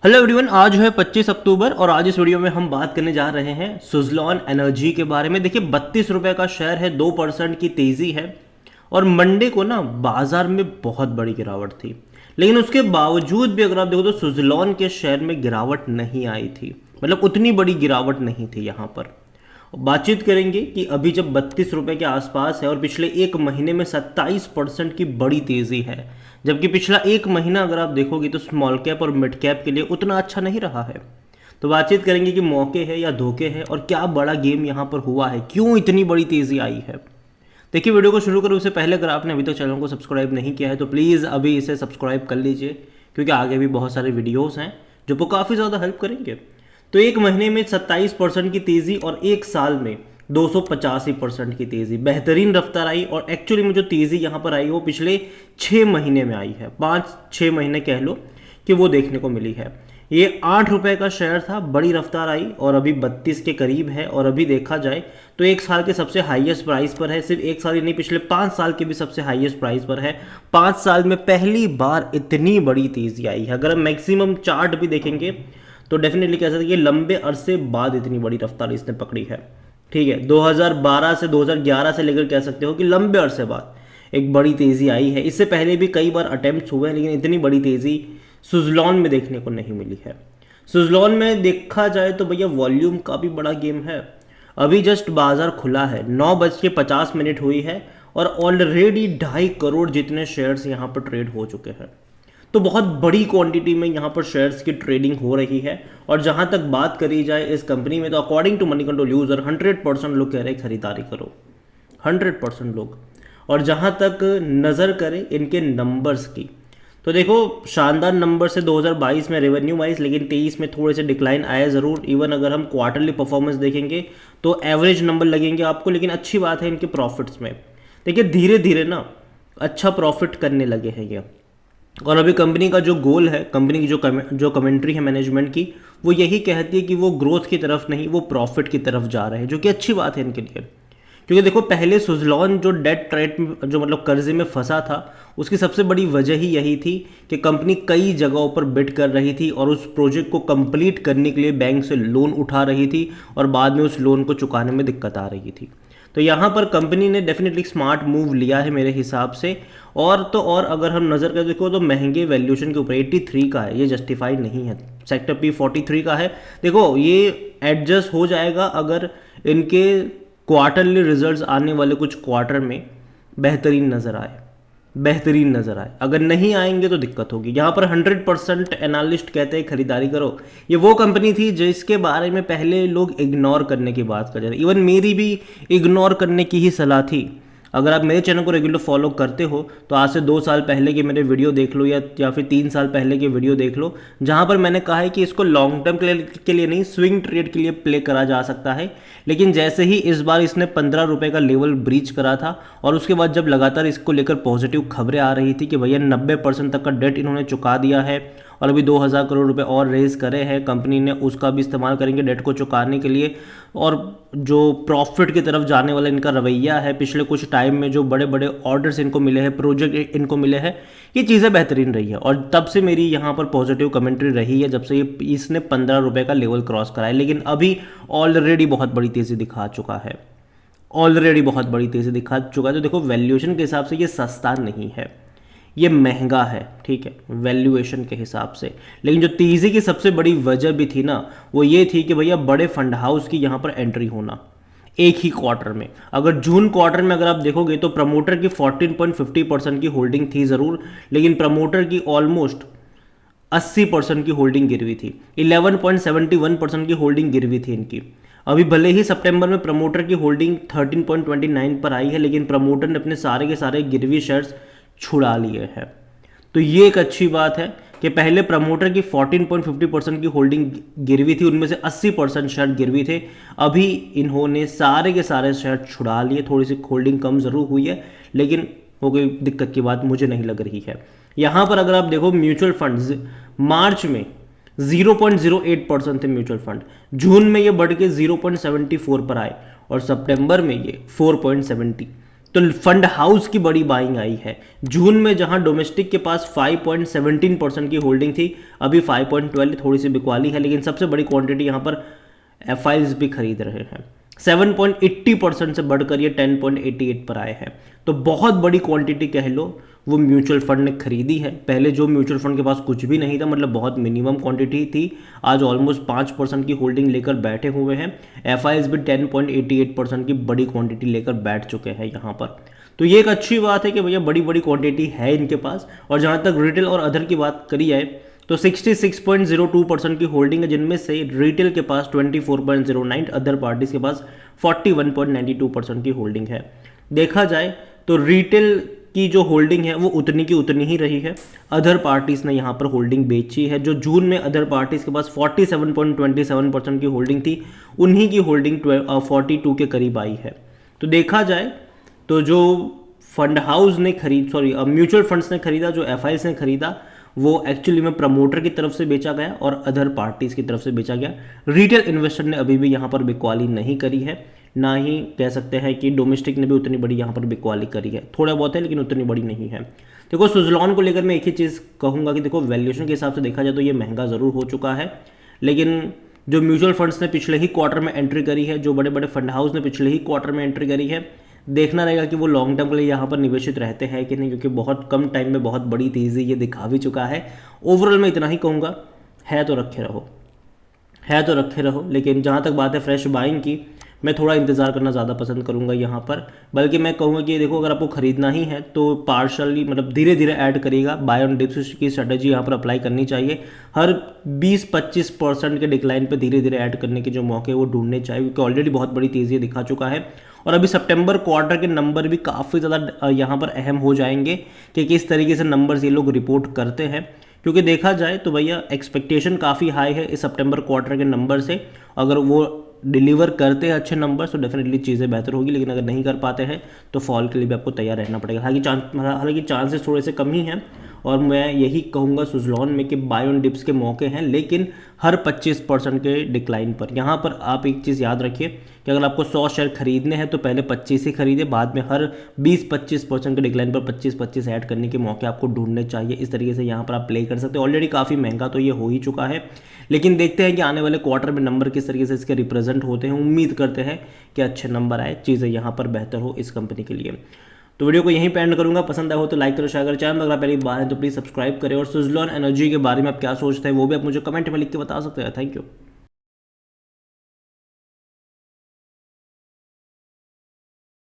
Hello everyone, आज है 25 अक्टूबर और आज इस वीडियो में हम बात करने जा रहे हैं सुज़लॉन एनर्जी के बारे में। देखिए 32 रुपये का शेयर है, 2% की तेज़ी है और मंडे को ना बाजार में बहुत बड़ी गिरावट थी। लेकिन उसके बावजूद भी अगर आप देखो तो सुज़लॉन के शेयर में गिरावट नहीं आई थी, मतलब उतनी बड़ी गिरावट नहीं थी यहाँ पर। बातचीत करेंगे कि अभी जब 32 रुपये के आसपास है और पिछले एक महीने में 27% की बड़ी तेज़ी है, जबकि पिछला एक महीना अगर आप देखोगे तो स्मॉल कैप और मिड कैप के लिए उतना अच्छा नहीं रहा है। तो बातचीत करेंगे कि मौके हैं या धोखे हैं और क्या बड़ा गेम यहाँ पर हुआ है, क्यों इतनी बड़ी तेज़ी आई है। देखिए वीडियो को शुरू करूँ उससे पहले अगर आपने अभी तक चैनल को सब्सक्राइब नहीं किया है तो प्लीज़ अभी इसे सब्सक्राइब कर लीजिए, क्योंकि आगे भी बहुत सारे वीडियोज़ हैं जो आपको काफ़ी ज़्यादा हेल्प करेंगे। तो एक महीने में 27% की तेज़ी और एक साल में 285% की तेज़ी, बेहतरीन रफ्तार आई। और एक्चुअली में जो तेज़ी यहाँ पर आई वो पिछले 6 महीने में आई है, 5-6 महीने कह लो कि वो देखने को मिली है। ये 8 रुपये का शेयर था, बड़ी रफ्तार आई और अभी 32 के करीब है। और अभी देखा जाए तो एक साल के सबसे हाईएस्ट प्राइस पर है, सिर्फ एक साल ही नहीं पिछले 5 साल के भी सबसे हाईएस्ट प्राइस पर है। 5 साल में पहली बार इतनी बड़ी तेज़ी आई है। अगर हम मैक्सिमम चार्ट भी देखेंगे तो डेफिनेटली कह सकते हैं कि लंबे अरसे बाद इतनी बड़ी रफ्तार इसने पकड़ी है। ठीक है, 2012 से 2011 से लेकर कह सकते हो कि लंबे अरसे बाद एक बड़ी तेज़ी आई है। इससे पहले भी कई बार अटेम्प्ट्स हुए हैं, लेकिन इतनी बड़ी तेज़ी सुज़लॉन में देखने को नहीं मिली है। सुज़लॉन में देखा जाए तो भैया वॉल्यूम का भी बड़ा गेम है। अभी जस्ट बाजार खुला है, 9:50 हुई है और ऑलरेडी 2.5 करोड़ जितने शेयर्स यहाँ पर ट्रेड हो चुके हैं। तो बहुत बड़ी क्वांटिटी में यहाँ पर शेयर्स की ट्रेडिंग हो रही है। और जहाँ तक बात करी जाए इस कंपनी में तो according to Moneycontrol user 100% लोग कह रहे हैं खरीदारी करो, 100% लोग। और जहाँ तक नज़र करें इनके नंबर्स की तो देखो शानदार नंबर से 2022 में रेवेन्यू वाइज, लेकिन 23 में थोड़े से डिक्लाइन आया ज़रूर। इवन अगर हम क्वार्टरली परफॉर्मेंस देखेंगे तो एवरेज नंबर लगेंगे आपको, लेकिन अच्छी बात है इनके प्रॉफिट्स में। देखिए धीरे धीरे ना अच्छा प्रॉफिट करने लगे हैं ये। और अभी कंपनी का जो गोल है, कंपनी की जो कमेंट्री है मैनेजमेंट की, वो यही कहती है कि वो ग्रोथ की तरफ नहीं, वो प्रॉफिट की तरफ जा रहे हैं, जो कि अच्छी बात है इनके लिए। क्योंकि देखो पहले सुज़लॉन जो डेट ट्रेड में जो मतलब कर्जे में फंसा था, उसकी सबसे बड़ी वजह ही यही थी कि कंपनी कई जगहों पर बिड कर रही थी और उस प्रोजेक्ट को कंप्लीट करने के लिए बैंक से लोन उठा रही थी और बाद में उस लोन को चुकाने में दिक्कत आ रही थी। तो यहाँ पर कंपनी ने डेफिनेटली स्मार्ट मूव लिया है मेरे हिसाब से। और तो और अगर हम नज़र कर देखो तो महंगे वैल्यूएशन के ऊपर 83 का है, ये जस्टिफाइड नहीं है। सेक्टर पी 43 का है। देखो ये एडजस्ट हो जाएगा अगर इनके क्वार्टरली रिजल्ट्स आने वाले कुछ क्वार्टर में बेहतरीन नज़र आए, बेहतरीन नज़र आए। अगर नहीं आएंगे तो दिक्कत होगी। यहाँ पर 100% एनालिस्ट कहते हैं खरीदारी करो। ये वो कंपनी थी जिसके बारे में पहले लोग इग्नोर करने की बात कर रहे थे, इवन मेरी भी इग्नोर करने की ही सलाह थी। अगर आप मेरे चैनल को रेगुलर फॉलो करते हो तो आज से 2 साल पहले के मेरे वीडियो देख लो या फिर 3 साल पहले के वीडियो देख लो, जहाँ पर मैंने कहा है कि इसको लॉन्ग टर्म के लिए नहीं, स्विंग ट्रेड के लिए प्ले करा जा सकता है। लेकिन जैसे ही इस बार इसने 15 रुपये का लेवल ब्रीच करा था और उसके बाद जब लगातार इसको लेकर पॉजिटिव खबरें आ रही थी कि भैया 90% तक का डेट इन्होंने चुका दिया है और अभी 2000 करोड़ रुपए और रेज करे हैं कंपनी ने, उसका भी इस्तेमाल करेंगे डेट को चुकाने के लिए। और जो प्रॉफिट की तरफ जाने वाला इनका रवैया है, पिछले कुछ टाइम में जो बड़े बड़े ऑर्डर्स इनको मिले हैं, प्रोजेक्ट इनको मिले हैं, ये चीज़ें बेहतरीन रही है। और तब से मेरी यहाँ पर पॉजिटिव कमेंट्री रही है जब से ये इसने 15 रुपये का लेवल क्रॉस करा है। लेकिन अभी ऑलरेडी बहुत बड़ी तेज़ी दिखा चुका है, ऑलरेडी बहुत बड़ी तेज़ी दिखा चुका है। तो देखो वैल्यूएशन के हिसाब से ये सस्ता नहीं है, ये महंगा है, ठीक है, वैल्यूएशन के हिसाब से। लेकिन जो तेज़ी की सबसे बड़ी वजह भी थी ना, वो ये थी कि भैया बड़े फंड हाउस की यहाँ पर एंट्री होना एक ही क्वार्टर में। अगर जून क्वार्टर में अगर आप देखोगे तो प्रमोटर की 14.50% की होल्डिंग थी ज़रूर, लेकिन प्रमोटर की ऑलमोस्ट 80% की होल्डिंग गिरवी थी, 11.71% की होल्डिंग गिरवी थी इनकी। अभी भले ही सितंबर में प्रमोटर की होल्डिंग 13.29 पर आई है, लेकिन प्रमोटर ने अपने सारे के सारे गिरवी शेयर्स छुड़ा लिए हैं। तो ये एक अच्छी बात है कि पहले प्रमोटर की 14.50% की होल्डिंग गिरवी थी, उनमें से 80% शेयर गिरवी थे। अभी इन्होंने सारे के सारे शेयर छुड़ा लिए। थोड़ी सी होल्डिंग कम ज़रूर हुई है, लेकिन वो कोई दिक्कत की बात मुझे नहीं लग रही है। यहाँ पर अगर आप देखो म्यूचुअल फंड्स मार्च में 0.08% थे म्यूचुअल फंड, जून में ये बढ़ के 0.74 पर आए और सितंबर में ये 4.70। तो फंड हाउस की बड़ी बाइंग आई है जून में, जहां डोमेस्टिक के पास 5.17% की होल्डिंग थी, अभी 5.12, थोड़ी सी बिकवाली है, लेकिन सबसे बड़ी क्वांटिटी यहां पर एफआईज भी खरीद रहे हैं। 7.80% से बढ़कर ये 10.88 पर आए हैं। तो बहुत बड़ी क्वांटिटी कह लो वो म्यूचुअल फंड ने खरीदी है। पहले जो म्यूचुअल फंड के पास कुछ भी नहीं था, मतलब बहुत मिनिमम क्वांटिटी थी, आज ऑलमोस्ट 5% की होल्डिंग लेकर बैठे हुए हैं। एफआईज भी 10.88% की बड़ी क्वांटिटी लेकर बैठ चुके हैं यहाँ पर। तो ये एक अच्छी बात है कि भैया बड़ी बड़ी क्वांटिटी है इनके पास। और जहाँ तक रिटेल और अदर की बात करी जाए तो 66.02% की होल्डिंग है, जिनमें से रिटेल के पास 24.09, अदर पार्टीज के पास 41.92% की होल्डिंग है। देखा जाए तो रिटेल की जो होल्डिंग है वो उतनी की उतनी ही रही है। अदर पार्टीज ने यहाँ पर होल्डिंग बेची है। जो जून में अदर पार्टीज के पास 47.27% की होल्डिंग थी, उन्हीं की होल्डिंग 42 के करीब आई है। तो देखा जाए तो जो फंड हाउस ने म्यूचुअल फंड्स ने खरीदा, जो एफआईज ने खरीदा, वो एक्चुअली में प्रमोटर की तरफ से बेचा गया और अदर पार्टीज की तरफ से बेचा गया। रिटेल इन्वेस्टर ने अभी भी यहाँ पर बिकवाली नहीं करी है, ना ही कह सकते हैं कि डोमेस्टिक ने भी उतनी बड़ी यहाँ पर बिकवाली करी है। थोड़ा बहुत है लेकिन उतनी बड़ी नहीं है। देखो सुज़लॉन को लेकर मैं एक ही चीज़ कहूँगा कि देखो वैल्यूएशन के हिसाब से देखा जाए तो ये महंगा ज़रूर हो चुका है, लेकिन जो म्यूचुअल फंड्स ने पिछले ही क्वार्टर में एंट्री करी है, जो बड़े बड़े फंड हाउस ने पिछले ही क्वार्टर में एंट्री करी है, देखना रहेगा कि वो लॉन्ग टर्म के लिए यहाँ पर निवेशित रहते हैं कि नहीं, क्योंकि बहुत कम टाइम में बहुत बड़ी तेज़ी ये दिखा भी चुका है। ओवरऑल मैं इतना ही कहूँगा, है तो रखे रहो। लेकिन जहाँ तक बात है फ्रेश बाइंग की, मैं थोड़ा इंतज़ार करना ज़्यादा पसंद करूँगा यहाँ पर। बल्कि मैं कहूँगा कि देखो अगर आपको ख़रीदना ही है तो पार्शली, मतलब धीरे धीरे ऐड करिएगा। बाय ऑन डिप्स की स्ट्रेटजी यहाँ पर अप्लाई करनी चाहिए। हर 20-25% के डिक्लाइन पे धीरे धीरे ऐड करने के जो मौके वो ढूंढने चाहिए, क्योंकि ऑलरेडी बहुत बड़ी तेज़ी दिखा चुका है। और अभी सितंबर क्वार्टर के नंबर भी काफ़ी ज़्यादा यहाँ पर अहम हो जाएंगे कि किस तरीके से नंबर्स ये लोग रिपोर्ट करते हैं, क्योंकि देखा जाए तो भैया एक्सपेक्टेशन काफ़ी हाई है इस सितंबर क्वार्टर के नंबर से। अगर वो डिलीवर करते हैं अच्छे नंबर तो डेफिनेटली चीज़ें बेहतर होगी, लेकिन अगर नहीं कर पाते हैं तो फॉल के लिए भी आपको तैयार रहना पड़ेगा। हालांकि चांसेस थोड़े से कम ही हैं, और मैं यही कहूँगा सुज़लॉन में कि बाय ऑन डिप्स के मौके हैं, लेकिन हर 25% के डिक्लाइन पर। यहाँ पर आप एक चीज़ याद रखिए कि अगर आपको 100 शेयर खरीदने हैं तो पहले 25 ही खरीदे, बाद में हर 20-25% के डिक्लाइन पर 25-25 ऐड करने के मौके आपको ढूंढने चाहिए। इस तरीके से यहाँ पर आप प्ले कर सकते हो। ऑलरेडी काफ़ी महंगा तो ये हो ही चुका है, लेकिन देखते हैं कि आने वाले क्वार्टर में नंबर किस तरीके से इसके रिप्रेजेंट होते हैं। उम्मीद करते हैं कि अच्छे नंबर आए, चीज़ें यहाँ पर बेहतर हो इस कंपनी के लिए। तो वीडियो को यहीं पे एंड करूंगा। पसंद आया हो तो लाइक करो, शेयर करो। चैनल अगर पहली बार है तो प्लीज़ सब्सक्राइब करें। और सुज़लॉन एनर्जी के बारे में आप क्या सोचते हैं वो भी आप मुझे कमेंट में लिख के बता सकते हैं। Thank you.